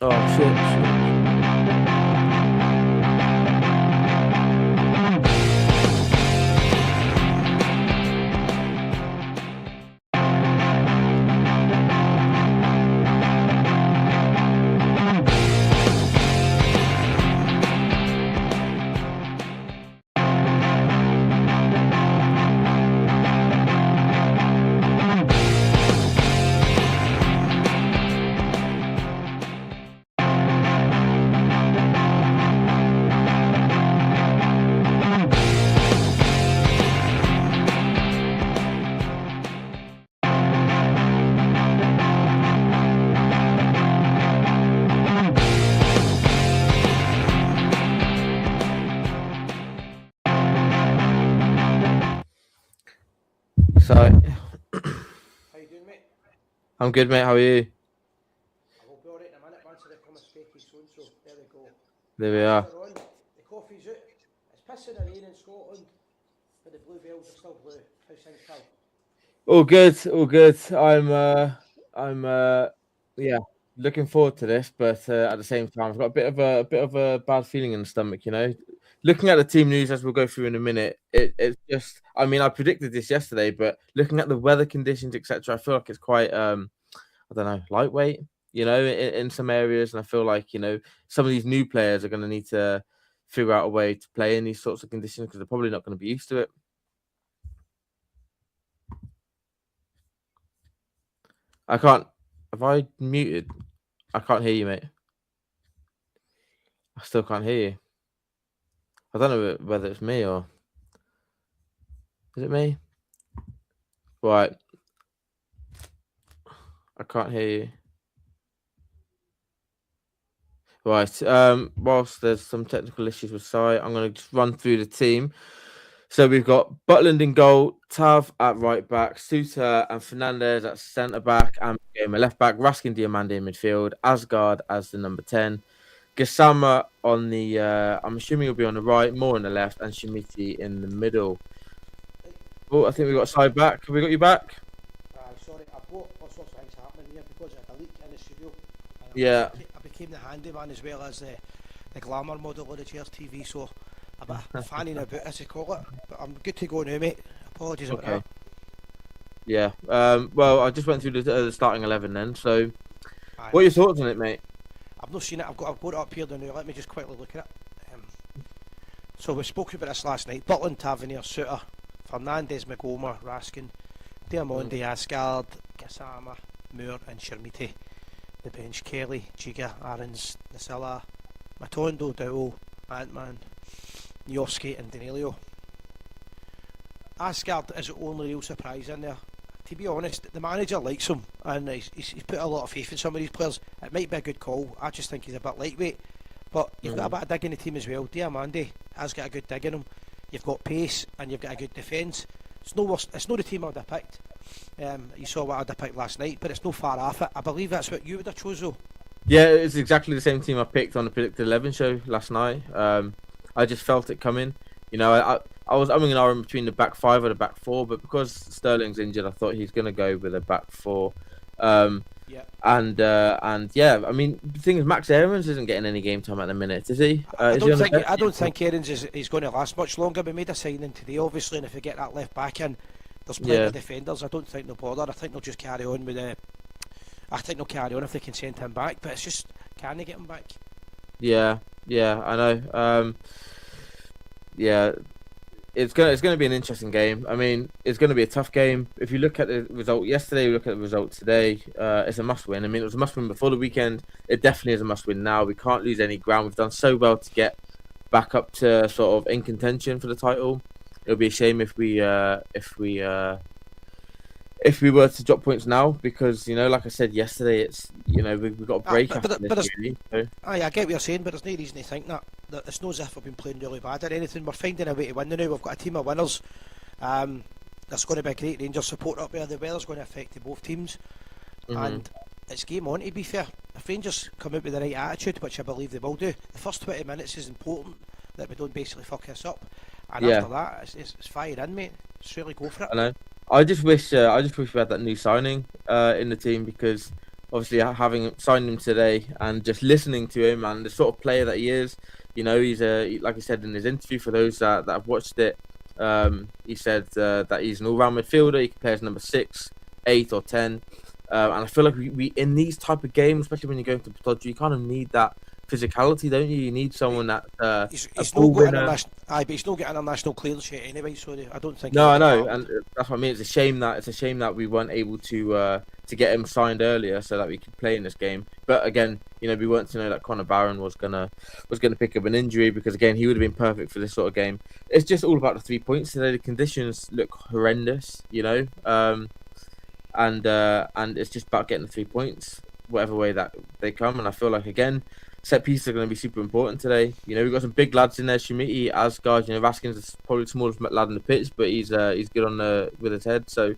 Oh shit. So How you doing, mate? I'm good, mate. How are you? I will be alright in a minute once I become a specky soon, so there we go. There we Matters are. are on, the coffee's out. It's pissing and rain in Scotland, but the blue veils are still blue. How's things, pal? All good, all good. I'm yeah, looking forward to this, but at the same time, I've got a bit of a bad feeling in the stomach. Looking at the team news as we'll go through in a minute, it's just. I mean, I predicted this yesterday, but looking at the weather conditions, etc., I feel like it's quite I don't know, lightweight. In some areas, and I feel like some of these new players are going to need to figure out a way to play in these sorts of conditions because they're probably not going to be used to it. I can't. Have I muted? I can't hear you, mate. I still can't hear you. I don't know whether it's me or is it me? Right, I can't hear you. Right. Whilst there's some technical issues with Sai, I'm going to just run through the team. So we've got Butland in goal, Tav at right back, Suter and Fernandez at centre back, and Gamer left back, Raskin Diamande in midfield, Asgard as the number 10, Gassama on the, I'm assuming he'll be on the right, more on the left, and Shimiti in the middle. Oh, I think we've got Side back. Have we got you back? Sorry, I've got all sorts of things happening here because I had a leak in the studio. And Yeah. I became the handyman as well as the glamour model on the Gers TV, so I'm a bit fanning about, as they call it. But I'm good to go now, mate. Apologies about Okay. that. Yeah. Well, I just went through the starting 11 then. So, Aye, what are your thoughts on it, mate? I've not seen it. I've got it up here now. Let me just quickly look at it. So we spoke about this last night. Butland, Tavernier, Suter, Fernandez, McGomer, Raskin, Diamande, Asgard, Gassama, Moore and Shermiti. The bench: Kelly, Giga, Aarons, Nasilla, Matondo, Dowell, Ant-Man, Nioski and Danilio. Asgard is the only real surprise in there. To be honest, the manager likes him and he's put a lot of faith in some of these players. It might be a good call. I just think he's a bit lightweight. But you've got a bit of dig in the team as well. Diamande has got a good dig in him. You've got pace and you've got a good defence. It's no worse. It's not the team I'd have picked. You saw what I'd have picked last night, but it's no far off it. I believe that's what you would have chose though. Yeah, it's exactly the same team I picked on the Predicted 11 show last night. I just felt it coming. I was umming and ahhing between the back five or the back four, but because Sterling's injured, I thought he's going to go with a back four. Yeah. And yeah, I mean, the thing is, Max Aarons isn't getting any game time at the minute, is he? I don't think Aarons is going to last much longer. We made a signing today, obviously, and if we get that left back in, there's plenty of defenders. I don't think they'll bother. I think they'll just carry on with the. I think they'll carry on if they can send him back, but it's just, can they get him back? Yeah, I know. Yeah, it's gonna be an interesting game. I mean, it's gonna be a tough game. If you look at the result yesterday, look at the result today. It's a must win. I mean, it was a must win before the weekend. It definitely is a must win now. We can't lose any ground. We've done so well to get back up to sort of in contention for the title. It'll be a shame if we were to drop points now, because like I said yesterday, it's we've got a break after this. Really, so. I get what you're saying, but there's no reason to think that. It's not as if we've been playing really bad or anything. We're finding a way to win now. We've got a team of winners. There's going to be a great Rangers support up there. The weather's going to affect both teams, and it's game on. To be fair, if Rangers come out with the right attitude, which I believe they will do, the first 20 minutes is important, that we don't basically fuck this up. And after that, it's fire in, mate. Just really go for it. I know. I just wish we had that new signing in the team, because obviously having signed him today and just listening to him and the sort of player that he is. He's like I said in his interview, for those that have watched it, he said that he's an all-round midfielder. He can play as number 6, 8, or 10. And I feel like we in these type of games, especially when you're going to Pataudry, you kind of need that physicality, don't you? You need someone that he's not got but he's not got international clearance yet anyway, so I don't think. No, I know, and that's what I mean. It's a shame that we weren't able to get him signed earlier so that we could play in this game. But again, we weren't to know that Connor Barron was gonna pick up an injury, because again he would have been perfect for this sort of game. It's just all about the 3 points today. The conditions look horrendous, and it's just about getting the 3 points, whatever way that they come. And I feel like again, set pieces are going to be super important today. We've got some big lads in there. Shimiti, Asgard, Raskin's probably the smallest lad in the pitch, but he's good on with his head. So,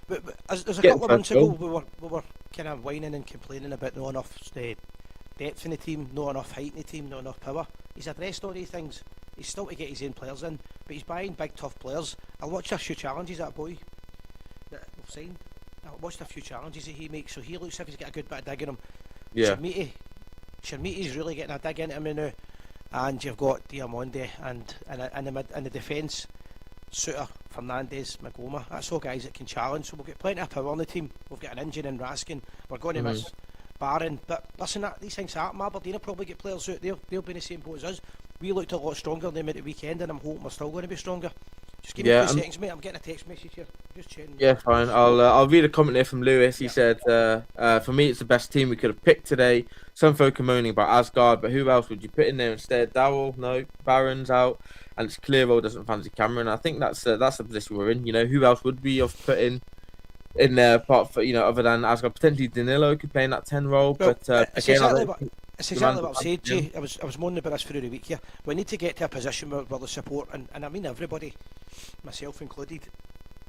but there's a couple of months ago we were kind of whining and complaining about not enough depth in the team, not enough height in the team, not enough power. He's addressed all these things. He's still to get his own players in, but he's buying big tough players. I watched a few challenges that boy that we've signed. I watched a few challenges that he makes, so he looks like he's got a good bit of dig in him. Yeah. Sharmiti's really getting a dig into him now, and you've got Diamonde and in the defence, Suter, Fernandez, Magoma. That's all guys that can challenge. So we've got plenty of power on the team. We've got an engine in Raskin. We're going to miss Barron, but listen, these things happen. Aberdeen will probably get players out. They'll be in the same boat as us. We looked a lot stronger than at the weekend, and I'm hoping we're still going to be stronger. Just give me 2 seconds, mate. I'm getting a text message here. Just checking. Yeah, fine. I'll read a comment here from Lewis. He said, for me, it's the best team we could have picked today. Some folk are moaning about Asgard, but who else would you put in there instead? Dowell? No. Barron's out. And it's clear Roll doesn't fancy Cameron. I think that's the position we're in. Who else would we have put in there, apart from, other than Asgard? Potentially Danilo could play in that 10 role. Well, but it's exactly what I've said, Jay. I was moaning about this for the week here. We need to get to a position where the support, and I mean everybody, myself included,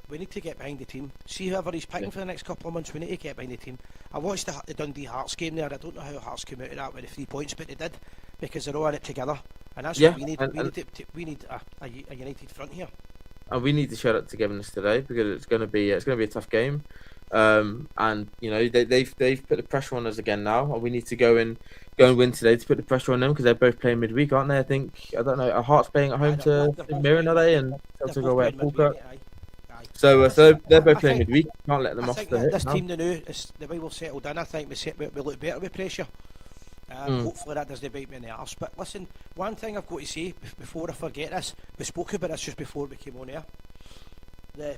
we need to get behind the team. See whoever he's picking for the next couple of months, we need to get behind the team. I watched the Dundee Hearts game there. I don't know how Hearts came out of that with the 3 points, but they did, because they're all in it together. And that's what we need. We need a united front here. And we need to show that togetherness today, because it's going to be a tough game. And they've put the pressure on us again now, and we need to go and win today to put the pressure on them, because they're both playing midweek, aren't they? I don't know. Are Hearts playing at home to Mirren, are they? And Celtic go away at Falkirk. So they're both playing midweek. Can't let them off the hit. This team, the way we've settled in, I think we look better with pressure. Hopefully that doesn't bite me in the arse. But listen, one thing I've got to say before I forget this, we spoke about this just before we came on air. The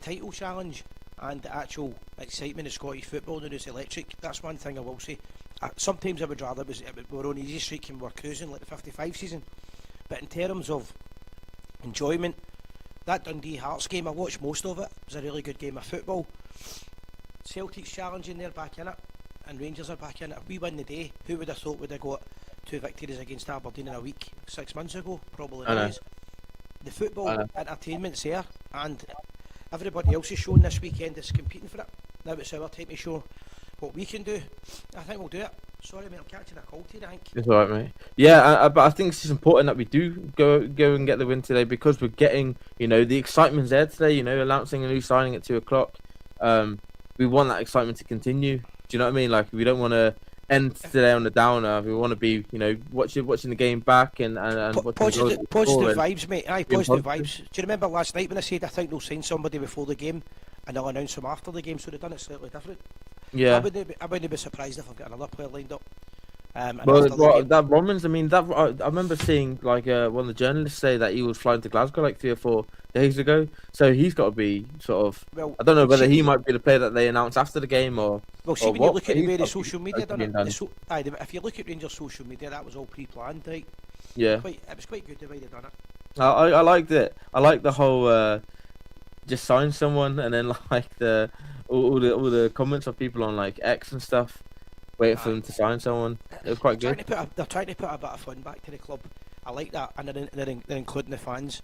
title challenge and the actual excitement of Scottish football now is electric. That's one thing I will say. Sometimes I would rather we were on easy streak and we're cruising like the 55 season. But in terms of enjoyment, that Dundee Hearts game, I watched most of it. It was a really good game of football. Celtic's challenging, they're back in it, and Rangers are back in it. If we win the day, who would have thought we'd have got 2 victories against Aberdeen in a week 6 months ago? Probably not. The football entertainment's there, and everybody else is showing this weekend is competing for it. Now it's our time to show what we can do. I think we'll do it. Sorry mate, I'm catching a cold here, I think. It's alright mate. Yeah, but I think it's just important that we do go and get the win today, because we're getting, the excitement's there today, announcing a new signing at 2 o'clock. We want that excitement to continue. Do you know what I mean? Like, we don't want to end today on the downer. We want to be, watching the game back and positive vibes, mate. Aye, positive vibes. Do you remember last night when I said I think they'll sign somebody before the game and they'll announce them after the game? So they've done it slightly different. Yeah. I wouldn't be surprised if I've got another player lined up. That Romans, I mean, I remember seeing one of the journalists say that he was flying to Glasgow like 3 or 4 days ago. So he's got to be sort of. Well, I don't know whether he might be the player that they announced after the game or. Well, see, when you look at the way the social media done it, if you look at Rangers social media, that was all pre-planned, right? Yeah. It was quite good the way they done it. I liked it. I liked the whole just sign someone, and then all the comments of people on X and stuff. Waiting for them to sign someone. It was quite good. They're trying to put a bit of fun back to the club. I like that, and they're including the fans.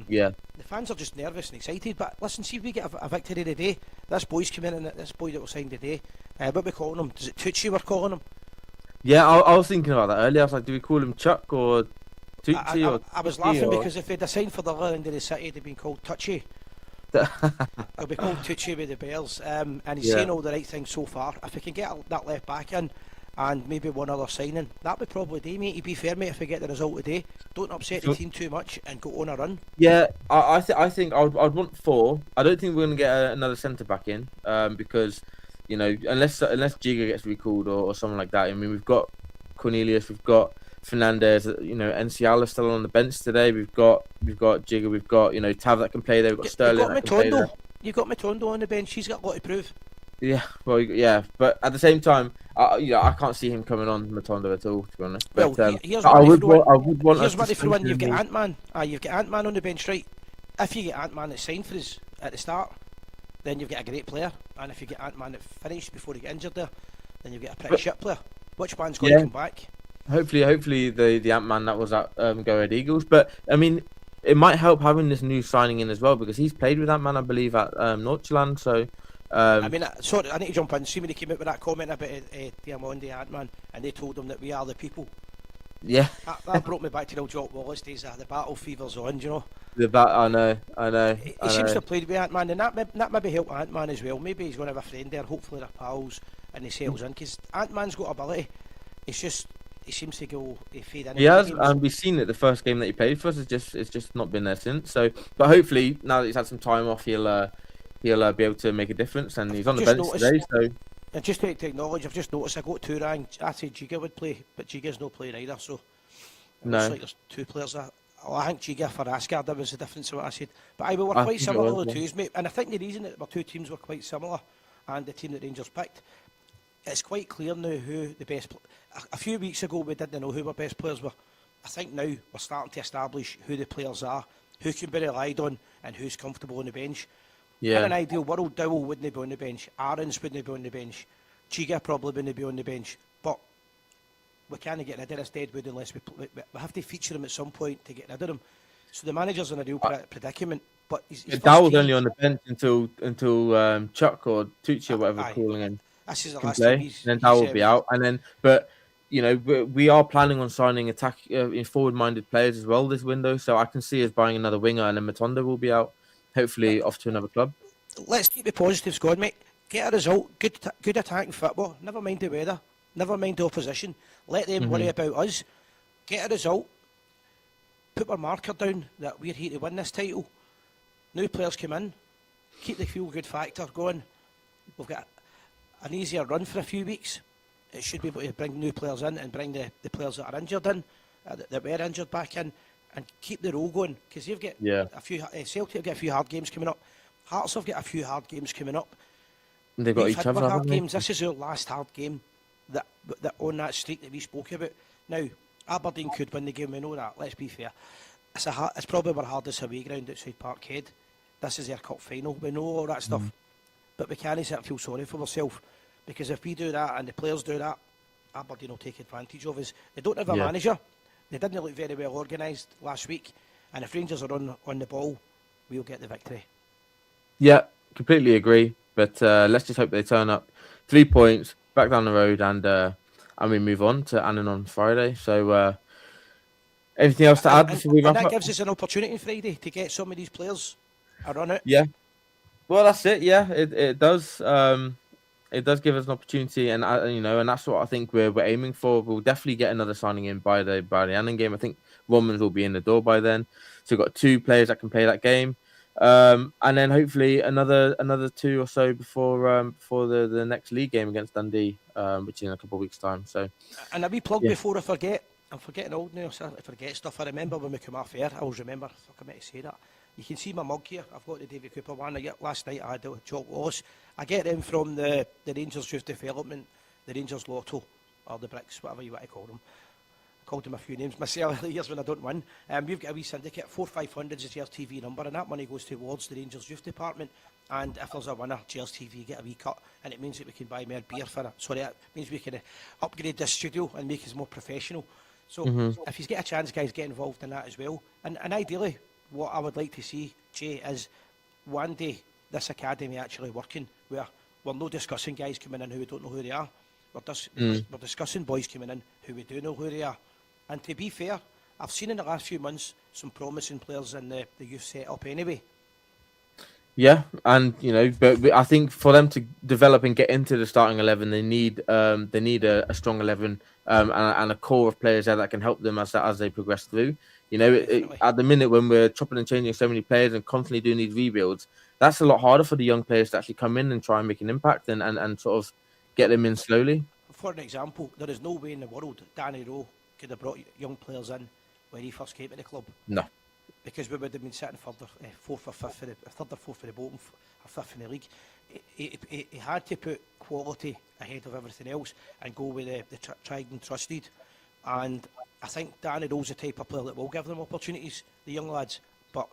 Yeah. The fans are just nervous and excited. But listen, see if we get a victory today. This boy's come in, and this boy that was signed today. What we calling him? Is it Tucci we're calling him? Yeah, I was thinking about that earlier. I was like, do we call him Chuck or Tucci? I was laughing because if they'd signed for the other end of the city, they'd been called Touchy. He'll be called Tucci with the Bears, and he's Yeah. saying all the right things so far. If we can get that left back in, and maybe one other signing, that would probably do, mate. To be fair, mate, if we get the result today, don't upset the team too much and go on a run. Yeah, I think I'd want 4. I don't think we're going to get another centre back in, because, you know, unless Giga gets recalled or someone like that. I mean, we've got Cornelius, we've got Fernandez, you know, NCL is still on the bench today. We've got Giga, we've got, you know, Tav that can play there. We've got Sterling that can play there. You've got Matondo on the bench. He's got a lot to prove. Yeah, well, yeah, but at the same time, I can't see him coming on Matondo at all, to be honest. But Well, here's I what would want. Here's what they throw in. You've got Ant-Man. You've got Ant-Man on the bench, right? If you get Ant-Man that signed for us at the start, then you've got a great player. And if you get Ant-Man that finished before he get injured there, then you've got a pretty shit player. Which one's going to come back? Hopefully the Ant-Man that was at Go Red Eagles. But I mean, it might help having this new signing in as well, because he's played with Ant-Man, I believe, at Northland. So. I mean, sorry, I need to jump in. See when he came out with that comment about Diamond Ant-Man, and they told him that we are the people. Yeah, that brought me back to the old Jock Wallace days. The battle fever's on, you know. I know. He seems to have played with Ant-Man, and that maybe helped Ant-Man as well. Maybe he's going to have a friend there. Hopefully they're pals, and he settles in, because Ant-Man's got ability. It's just he seems to go fade in. He has, and we've seen it. The first game that he played for us it's just not been there since. So, but hopefully now that he's had some time off, he'll be able to make a difference, and he's on the bench today. So, and just to acknowledge, I've just noticed I got 2 wrong. I said Giga would play, but Giga's not playing either. So it looks like there's 2 players there. Oh, I think Giga for Asgard, that was the difference of what I said. But we were quite similar, the twos, mate. And I think the reason that our 2 teams were quite similar, and the team that Rangers picked, it's quite clear now who the best. A few weeks ago we didn't know who our best players were. I think now we're starting to establish who the players are, who can be relied on, and who's comfortable on the bench. yeah, In an ideal world, Dowell wouldn't be on the bench. Aarons wouldn't be on the bench. Giga probably wouldn't be on the bench. But we can't get rid of this deadwood unless we have to feature him at some point to get rid of him. So the manager's in a real predicament. But he's Dowell's only on the bench until Chuck or Tucci or whatever we're calling him this is the can last play. time Then Dowell will be out, and then you know, we are planning on signing forward-minded players as well this window. So I can see us buying another winger, and then Matondo will be out. Hopefully off to another club. Let's keep the positives going, mate. Get a result, good attacking football. Never mind the weather, never mind the opposition. Let them worry about us. Get a result. Put our marker down that we're here to win this title. New players come in. Keep the feel-good factor going. We've got an easier run for a few weeks. It should be able to bring new players in and bring the players that are injured in, that were injured back in, and keep the roll going, because you've got a few. Celtic have got a few hard games coming up. Hearts have got a few hard games coming up. They've got each other. Hard games. This is our last hard game that on that streak that we spoke about. Now Aberdeen could win the game. We know that. Let's be fair. It's probably our hardest away ground outside Parkhead. This is their cup final. We know all that stuff, but we can't feel sorry for ourselves, because if we do that and the players do that, Aberdeen will take advantage of us. They don't have a manager. They didn't look very well organised last week, and if Rangers are on the ball, we'll get the victory. Yeah, completely agree. But let's just hope they turn up. 3 points back down the road, and we move on to Annan on Friday. So anything else to add before we wrap up? That gives us an opportunity Friday to get some of these players a run out. Yeah. Well, that's it. Yeah, it does. It does give us an opportunity, and you know, and that's what I think we're aiming for. We'll definitely get another signing in by the Annan game. I think Romans will be in the door by then. So we've got 2 players that can play that game, and then hopefully another 2 or so before the next league game against Dundee, which is in a couple of weeks' time. So, and a wee plug before I forget. I'm forgetting old now, so I forget stuff. I remember when we come off air. I always remember. I meant to say that. You can see my mug here. I've got the David Cooper one. Last night I had the Jock Wallace. I get them from the Rangers Youth Development, the Rangers Lotto, or the Bricks, whatever you want to call them. I called them a few names myself the years when I don't win. We've got a wee syndicate, 4500 is Gers TV number, and that money goes towards the Rangers Youth Department. And if there's a winner, Gers TV get a wee cut, and it means that we can buy more beer for it. Sorry, it means we can upgrade this studio and make us more professional. So if you get a chance, guys, get involved in that as well. And ideally, what I would like to see, Jay, is one day this academy actually working, where we're not discussing guys coming in who we don't know who they are. We're discussing boys coming in who we do know who they are. And to be fair, I've seen in the last few months some promising players in the youth set up anyway. Yeah, and but I think for them to develop and get into the starting 11, they need a strong 11 and a core of players there that can help them as they progress through. Definitely. At the minute when we're chopping and changing so many players and constantly doing these rebuilds, that's a lot harder for the young players to actually come in and try and make an impact and sort of get them in slowly. For an example, there is no way in the world Danny Rowe could have brought young players in when he first came to the club, No, because we would have been sitting fourth or fifth, third or fourth for the bottom, or fifth in the league. He had to put quality ahead of everything else and go with the tried and trusted. And I think Danny Rowe's the type of player that will give them opportunities, the young lads. But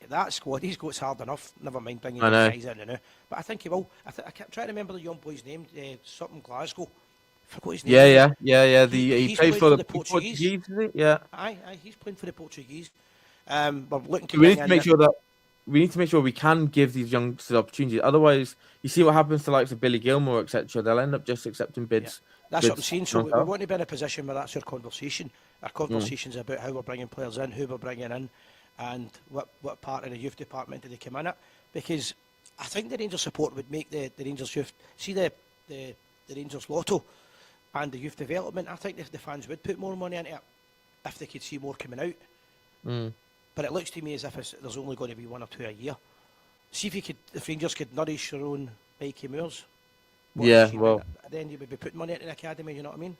that squad he's got hard enough. Never mind bringing I young know. guys in now. But I think he will. I can't try to remember the young boy's name. Something Glasgow. Forgot his name. Yeah. He He's plays playing for for the the Portuguese. Portuguese, is it? Yeah. Aye, he's playing for the Portuguese. We're looking to We bring need to make in. sure that we can give these youngsters opportunities. Otherwise, you see what happens to likes of Billy Gilmore, etc. They'll end up just accepting Yeah, bids. that's what I'm saying. So we non-stop. want to be in a position where that's our conversation. Our Mm. conversation's about how we're bringing players in, who we're bringing in, and what part of the youth department do they come in at. Because I think the Rangers support would make the Rangers youth see the Rangers lotto and the youth development. I think the fans would put more money into it if they could see more coming out. Mm. But it looks to me as if there's only going to be one or two a year. See if Rangers could nourish their own Mikey Moores. What an Yeah, achievement. well, Then you would be putting money into the academy, you know what I mean?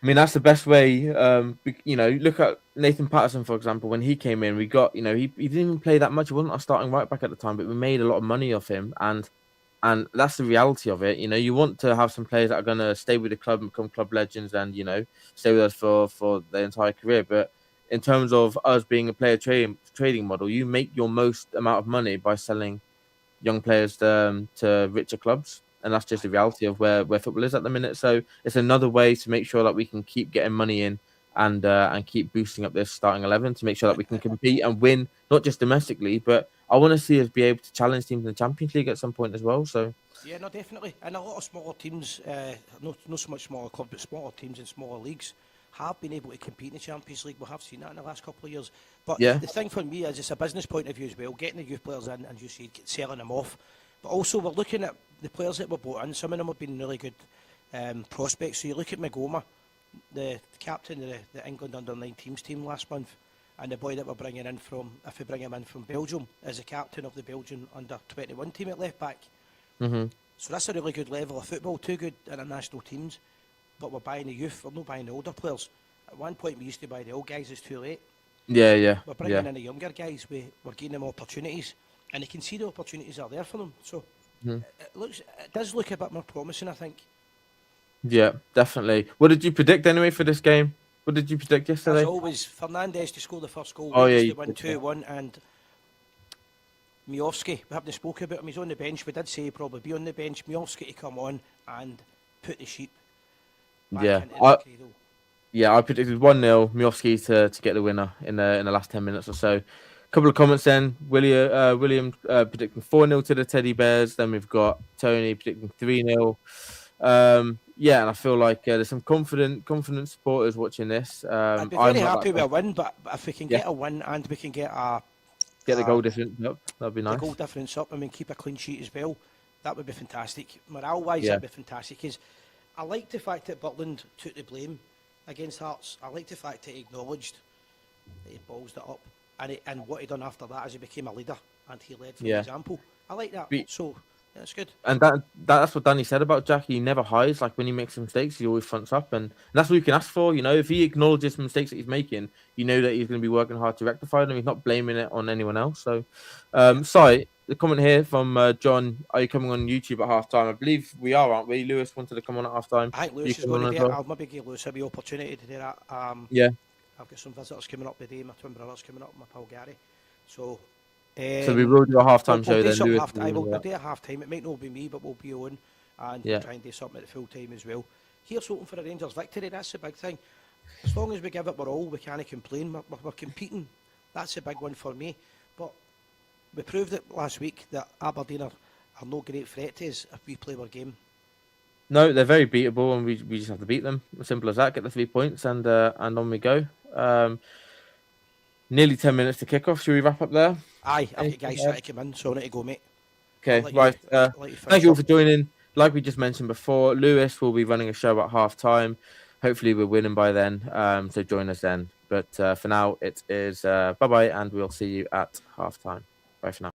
I mean that's the best way. Look at Nathan Patterson for example. When he came in, we got he didn't even play that much. He wasn't our starting right back at the time, but we made a lot of money off him, and that's the reality of it. You want to have some players that are going to stay with the club and become club legends, and stay with us for their entire career. But in terms of us being a player trading model, you make your most amount of money by selling young players to richer clubs, and that's just the reality of where football is at the minute. So it's another way to make sure that we can keep getting money in and keep boosting up this starting 11 to make sure that we can compete and win, not just domestically, but I want to see us be able to challenge teams in the Champions League at some point as well. So Yeah, no, definitely. And a lot of smaller teams, not so much smaller clubs, but smaller teams in smaller leagues have been able to compete in the Champions League. We have seen that in the last couple of years. But yeah, the thing for me is it's a business point of view as well, getting the youth players in, and you see, selling them off. But also we're looking at the players that were brought in. Some of them have been really good prospects. So you look at Magoma, the captain of the England under-19s team last month, and the boy that we're bringing in from, if we bring him in from Belgium, is the captain of the Belgian under-21 team at left back. hmm So that's a really good level of football, two good international teams, but we're buying the youth, we're not buying the older players. At one point we used to buy the old guys, it's too late. yeah. We're bringing in the younger guys, we're giving them opportunities, and they can see the opportunities are there for them. So Mhm. it does look a bit more promising, I think. Yeah, definitely. What did you predict anyway for this game? What did you predict As yesterday? always, Fernandez to score the first goal, Oh yeah, Rangers you to win did, yeah. 2-1, and Miovski, we haven't spoken about him, he's on the bench, we did say he'd probably be on the bench, Miovski to come on and put the sheep back Yeah, into the cradle. I predicted 1-0 Miovski to get the winner in the last 10 minutes or so. Couple of comments then. William predicting 4-0 to the Teddy Bears. Then we've got Tony predicting 3-0. Yeah, and I feel like there's some confident supporters watching this. I'd be I'm very not happy with that a win, but if we can Yeah, get a win and we can get get the goal difference up. That'd be the nice. goal difference up, I mean, keep a clean sheet as well, that would be fantastic. Morale-wise, Yeah, that'd be fantastic, because I like the fact that Butland took the blame against Hearts. I like the fact that he acknowledged that he balls it up, and what he done after that is he became a leader, and he led from yeah. example. I like that, Be- so yeah, it's good. And that's what Danny said about Jack. He never hides. Like when he makes mistakes, he always fronts up, and that's what you can ask for. If he acknowledges mistakes that he's making, you know that he's going to be working hard to rectify them. He's not blaming it on anyone else. So, Yeah. sorry, the comment here from John: Are you coming on YouTube at halftime? I believe we are, aren't we? Lewis wanted to come on at halftime. I think Are you Lewis is coming going to on do as it. well? I'll maybe give Lewis a wee opportunity to do that. Yeah. I've got some visitors coming up today, my twin brother's coming up, my pal Gary. So, So we will do a we'll halftime show do then. something Lewis half. will I be will on we'll that. do a half time. It might not be me, but we'll be on, and we'll Yeah. try and do something at full time as well. Here's hoping for a Rangers victory. That's the big thing. As long as we give it our all, we can't complain. We're competing. That's a big one for me. But we proved it last week that Aberdeen are no great threat to us if we play our game. No, they're very beatable, and we just have to beat them. As simple as that. Get the 3 points, and on we go. Um, Nearly 10 minutes to kick off. Should we wrap up there? Aye, I've got Anything guys to trying add? to come in, so I need to go, mate. I'll Okay, let right. let you Thank finish you all up. for joining. Like we just mentioned before, Lewis will be running a show at half time. Hopefully, we're winning by then. So join us then. But for now, it is bye bye, and we'll see you at half time. Bye for now.